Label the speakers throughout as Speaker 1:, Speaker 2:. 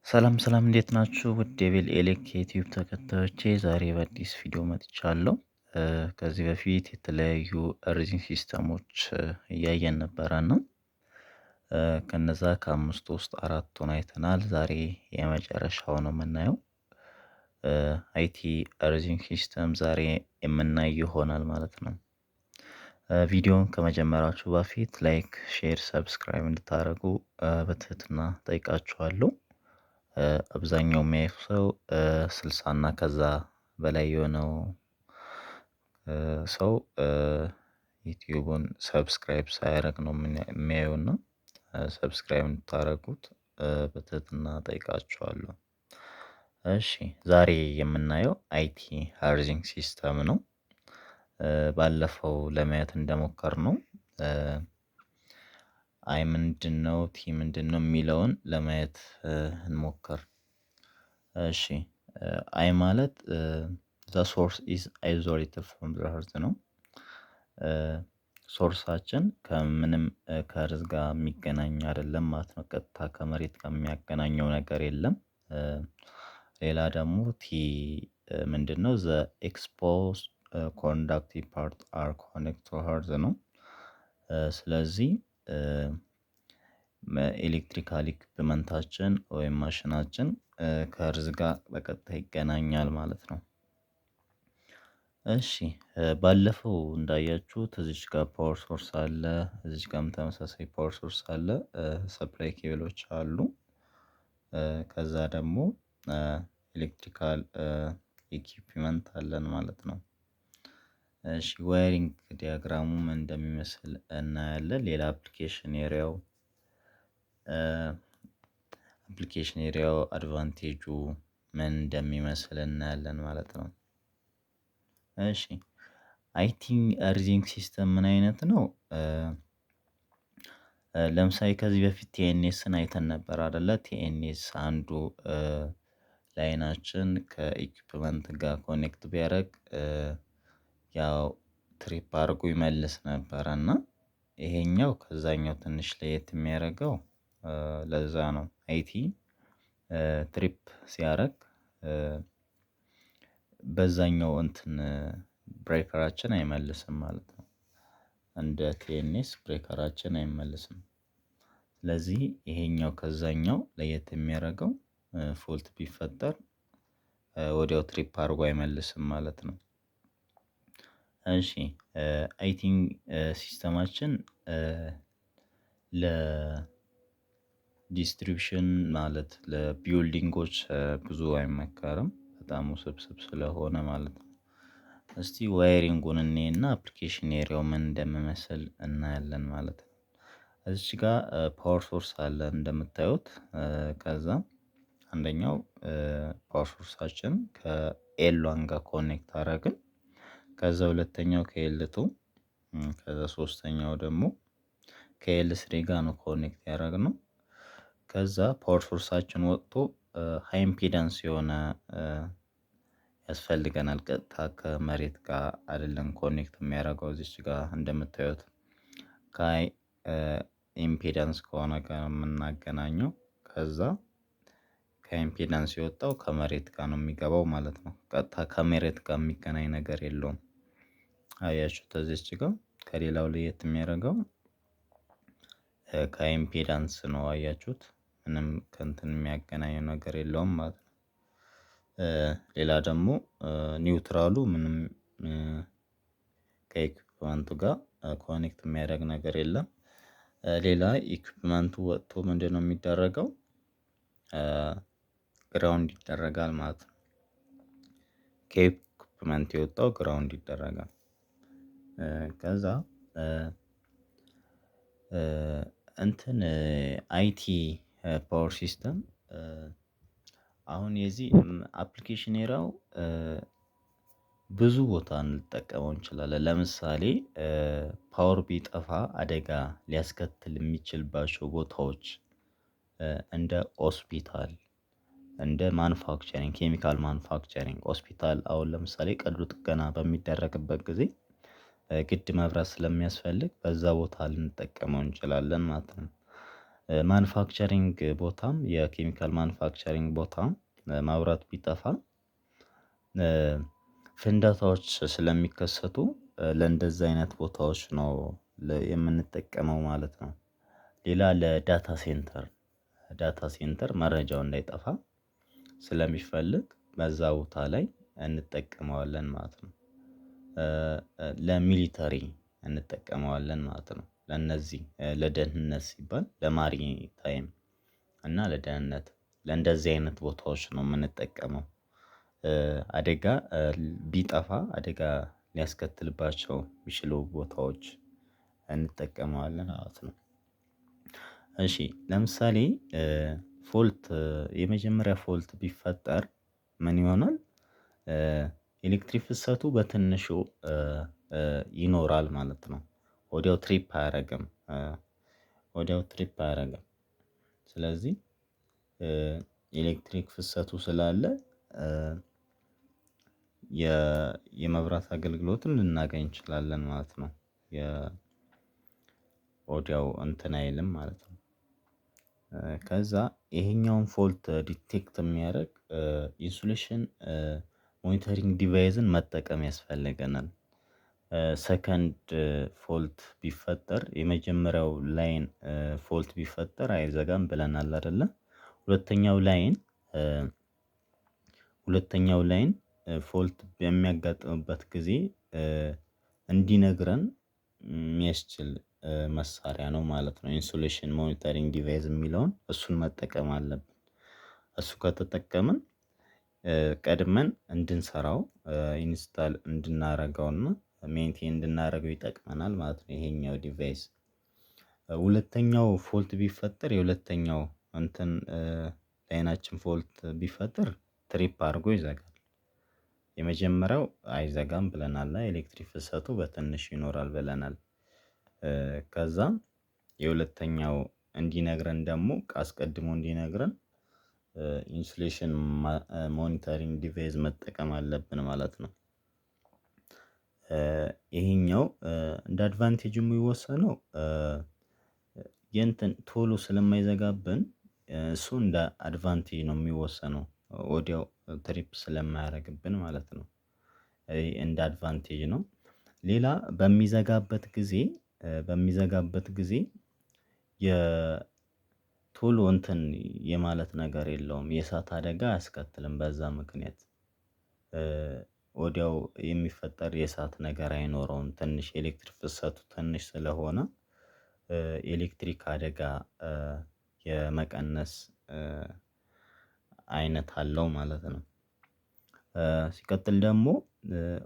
Speaker 1: ሰላም ሰላም እንዴት ናችሁ? ውድ የቤል ኤሌክ የዩቲዩብ ተከታዮቼ ዛሬ በአዲስ ቪዲዮ መጥቻለሁ። ከዚህ በፊት የተለያዩ ሪዚንግ ሲስተሞች እያየን ነበረ ነው። ከነዛ ከአምስቱ ውስጥ አራቱን አይተናል። ዛሬ የመጨረሻው ነው የምናየው። አይቲ ሪዚንግ ሲስተም ዛሬ የምናይ ይሆናል ማለት ነው። ቪዲዮን ከመጀመራችሁ በፊት ላይክ፣ ሼር፣ ሰብስክራይብ እንድታደርጉ በትህትና ጠይቃችኋለሁ። አብዛኛው የሚያየው ሰው 60 እና ከዛ በላይ የሆነው ሰው ዩቲዩቡን ሰብስክራይብ ሳያደርግ ነው የሚያየው እና ሰብስክራይብ እንድታደርጉት በትህትና ጠይቃችኋለሁ። እሺ ዛሬ የምናየው አይቲ ሃውዚንግ ሲስተም ነው። ባለፈው ለማየት እንደሞከርነው አይ ምንድነው ቲ ምንድነው የሚለውን ለማየት እንሞክር። እሺ አይ ማለት the source is isolated from the earth ነው። ሶርሳችን ከምንም ከእርዝ ጋር የሚገናኝ አይደለም ማለት ነው። ቀጥታ ከመሬት ጋር የሚያገናኘው ነገር የለም። ሌላ ደግሞ ቲ ምንድነው? the exposed conductive part are connected to earth ነው። ስለዚህ ኤሌክትሪካል ኢኩፕመንታችን ወይም ማሽናችን ከእርዝ ጋር በቀጥታ ይገናኛል ማለት ነው። እሺ ባለፈው እንዳያችሁት እዚች ጋር ፓወር ሶርስ አለ፣ እዚች ጋርም ተመሳሳይ ፓወር ሶርስ አለ፣ ሰፕላይ ኬብሎች አሉ። ከዛ ደግሞ ኤሌክትሪካል ኢኩፕመንት አለን ማለት ነው። እሺ ዋይሪንግ ዲያግራሙ ምን እንደሚመስል እናያለን። ሌላ አፕሊኬሽን ኤሪያው አድቫንቴጁ ምን እንደሚመስል እናያለን ማለት ነው። እሺ አይቲ ሪዚንግ ሲስተም ምን አይነት ነው? ለምሳሌ ከዚህ በፊት ቲኤንኤስን አይተን ነበር አይደለ? ቲኤንኤስ አንዱ ላይናችን ከኢኩፕመንት ጋር ኮኔክት ቢያደርግ ያው ትሪፕ አድርጎ ይመልስ ነበረ እና ይሄኛው ከዛኛው ትንሽ ለየት የሚያደርገው ለዛ ነው። አይቲ ትሪፕ ሲያደርግ በዛኛው እንትን ብሬከራችን አይመልስም ማለት ነው። እንደ ቲኤንኤስ ብሬከራችን አይመልስም። ስለዚህ ይሄኛው ከዛኛው ለየት የሚያደርገው ፎልት ቢፈጠር ወዲያው ትሪፕ አድርጎ አይመልስም ማለት ነው። እሺ አይቲንግ ሲስተማችን ለዲስትሪቢዩሽን ማለት ለቢውልዲንጎች ብዙ አይመከርም፣ በጣም ውስብስብ ስለሆነ ማለት ነው። እስቲ ዋይሪንጉን እንየና አፕሊኬሽን ኤሪያው ምን እንደሚመስል እናያለን ማለት ነው። እዚች ጋር ፓወር ሶርስ አለ እንደምታዩት። ከዛ አንደኛው ፓወር ሶርሳችን ከኤል1 ጋር ኮኔክት አደረግን። ከዛ ሁለተኛው ከኤል2፣ ከዛ ሶስተኛው ደግሞ ከኤል3 ጋር ነው ኮኔክት ያደረግነው። ከዛ ፓወር ሶርሳችን ወጥቶ ሃይ ኢምፒዳንስ የሆነ ያስፈልገናል። ቀጥታ ከመሬት ጋር አይደለም ኮኔክት የሚያደርገው። እዚች ጋር እንደምታዩት ከሃይ ኢምፒዳንስ ከሆነ ጋር የምናገናኘው። ከዛ ከኢምፒዳንስ የወጣው ከመሬት ጋር ነው የሚገባው ማለት ነው። ቀጥታ ከመሬት ጋር የሚገናኝ ነገር የለውም። አያችሁት? እዚች ጋር ከሌላው ለየት የሚያደርገው ከኢምፒዳንስ ነው። አያችሁት? ምንም ከእንትን የሚያገናኘው ነገር የለውም ማለት ነው። ሌላ ደግሞ ኒውትራሉ ምንም ከኢኩፕመንቱ ጋር ኮኔክት የሚያደርግ ነገር የለም። ሌላ ኢኩፕመንቱ ወጥቶ ምንድነው የሚደረገው? ግራውንድ ይደረጋል ማለት ነው። ከኢኩፕመንት የወጣው ግራውንድ ይደረጋል። ከዛ እንትን አይቲ ፓወር ሲስተም አሁን የዚህ አፕሊኬሽን ኤሪያው ብዙ ቦታ ልንጠቀመው እንችላለን። ለምሳሌ ፓወር ቢጠፋ አደጋ ሊያስከትል የሚችልባቸው ቦታዎች እንደ ሆስፒታል፣ እንደ ማኑፋክቸሪንግ፣ ኬሚካል ማኑፋክቸሪንግ ሆስፒታል አሁን ለምሳሌ ቀዶ ጥገና በሚደረግበት ጊዜ ግድ መብራት ስለሚያስፈልግ በዛ ቦታ ልንጠቀመው እንችላለን ማለት ነው። ማኑፋክቸሪንግ ቦታም የኬሚካል ማኑፋክቸሪንግ ቦታም መብራት ቢጠፋ ፍንዳታዎች ስለሚከሰቱ ለእንደዚህ አይነት ቦታዎች ነው የምንጠቀመው ማለት ነው። ሌላ ለዳታ ሴንተር መረጃው እንዳይጠፋ ስለሚፈልግ በዛ ቦታ ላይ እንጠቀመዋለን ማለት ነው። ለሚሊተሪ እንጠቀመዋለን ማለት ነው። ለእነዚህ ለደህንነት ሲባል ለማሪታይም እና ለደህንነት ለእንደዚህ አይነት ቦታዎች ነው የምንጠቀመው። አደጋ ቢጠፋ አደጋ ሊያስከትልባቸው የሚችሉ ቦታዎች እንጠቀመዋለን ማለት ነው። እሺ ለምሳሌ ፎልት የመጀመሪያ ፎልት ቢፈጠር ምን ይሆናል? ኤሌክትሪክ ፍሰቱ በትንሹ ይኖራል ማለት ነው። ወዲያው ትሪፕ አያደርግም። ስለዚህ ኤሌክትሪክ ፍሰቱ ስላለ የመብራት አገልግሎትን ልናገኝ እንችላለን ማለት ነው። ወዲያው እንትን አይልም ማለት ነው። ከዛ ይሄኛውን ፎልት ዲቴክት የሚያደርግ ኢንሱሌሽን ሞኒተሪንግ ዲቫይስን መጠቀም ያስፈልገናል። ሰከንድ ፎልት ቢፈጠር የመጀመሪያው ላይን ፎልት ቢፈጠር አይዘጋም ብለናል አይደለ? ሁለተኛው ላይን ፎልት በሚያጋጥምበት ጊዜ እንዲነግረን የሚያስችል መሳሪያ ነው ማለት ነው። ኢንሱሌሽን ሞኒተሪንግ ዲቫይስ የሚለውን እሱን መጠቀም አለብን። እሱ ከተጠቀምን ቀድመን እንድንሰራው ኢንስታል እንድናደርገውና ሜንቴን እንድናደርገው ይጠቅመናል ማለት ነው። ይሄኛው ዲቫይስ ሁለተኛው ፎልት ቢፈጠር የሁለተኛው እንትን ላይናችን ፎልት ቢፈጠር ትሪፕ አድርጎ ይዘጋል። የመጀመሪያው አይዘጋም ብለናል ኤሌክትሪክ ፍሰቱ በትንሽ ይኖራል ብለናል። ከዛም የሁለተኛው እንዲነግረን ደግሞ አስቀድሞ እንዲነግረን ኢንሱሌሽን ሞኒተሪንግ ዲቫይስ መጠቀም አለብን ማለት ነው። ይሄኛው እንደ አድቫንቴጅ የሚወሰነው የእንትን ቶሎ ስለማይዘጋብን እሱ እንደ አድቫንቴጅ ነው የሚወሰነው ወዲያው ትሪፕ ስለማያደርግብን ማለት ነው። እንደ አድቫንቴጅ ነው። ሌላ በሚዘጋበት ጊዜ የቶሎ እንትን የማለት ነገር የለውም የእሳት አደጋ አያስከትልም በዛ ምክንያት ወዲያው የሚፈጠር የእሳት ነገር አይኖረውም ትንሽ ኤሌክትሪክ ፍሰቱ ትንሽ ስለሆነ ኤሌክትሪክ አደጋ የመቀነስ አይነት አለው ማለት ነው። ሲቀጥል ደግሞ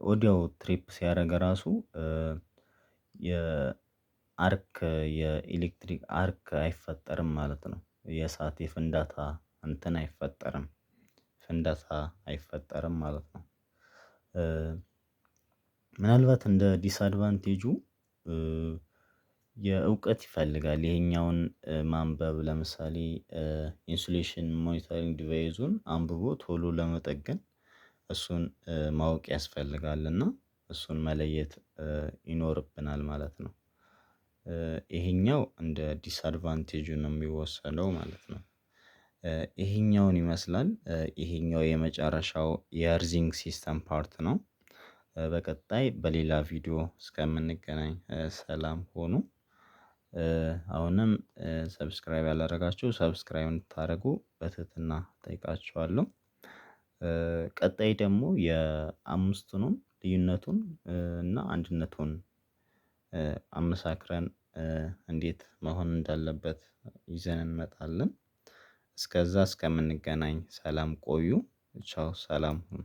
Speaker 1: ወዲያው ትሪፕ ሲያደርግ ራሱ የኤሌክትሪክ አርክ አይፈጠርም ማለት ነው። የእሳት የፍንዳታ እንትን አይፈጠርም ፍንዳታ አይፈጠርም ማለት ነው። ምናልባት እንደ ዲስአድቫንቴጁ የእውቀት ይፈልጋል ይሄኛውን ማንበብ ለምሳሌ ኢንሱሌሽን ሞኒተሪንግ ዲቫይሱን አንብቦ ቶሎ ለመጠገን እሱን ማወቅ ያስፈልጋል እና እሱን መለየት ይኖርብናል ማለት ነው። ይሄኛው እንደ ዲስአድቫንቴጁ ነው የሚወሰደው ማለት ነው። ይሄኛውን ይመስላል ይሄኛው የመጨረሻው የአርዚንግ ሲስተም ፓርት ነው። በቀጣይ በሌላ ቪዲዮ እስከምንገናኝ ሰላም ሁኑ። አሁንም ሰብስክራይብ ያላደረጋችሁ ሰብስክራይብ እንድታደርጉ በትህትና እጠይቃችኋለሁ። ቀጣይ ደግሞ የአምስቱንም ልዩነቱን እና አንድነቱን አመሳክረን እንዴት መሆን እንዳለበት ይዘን እንመጣለን። እስከዛ እስከምንገናኝ ሰላም ቆዩ። ቻው ሰላም ሁኑ።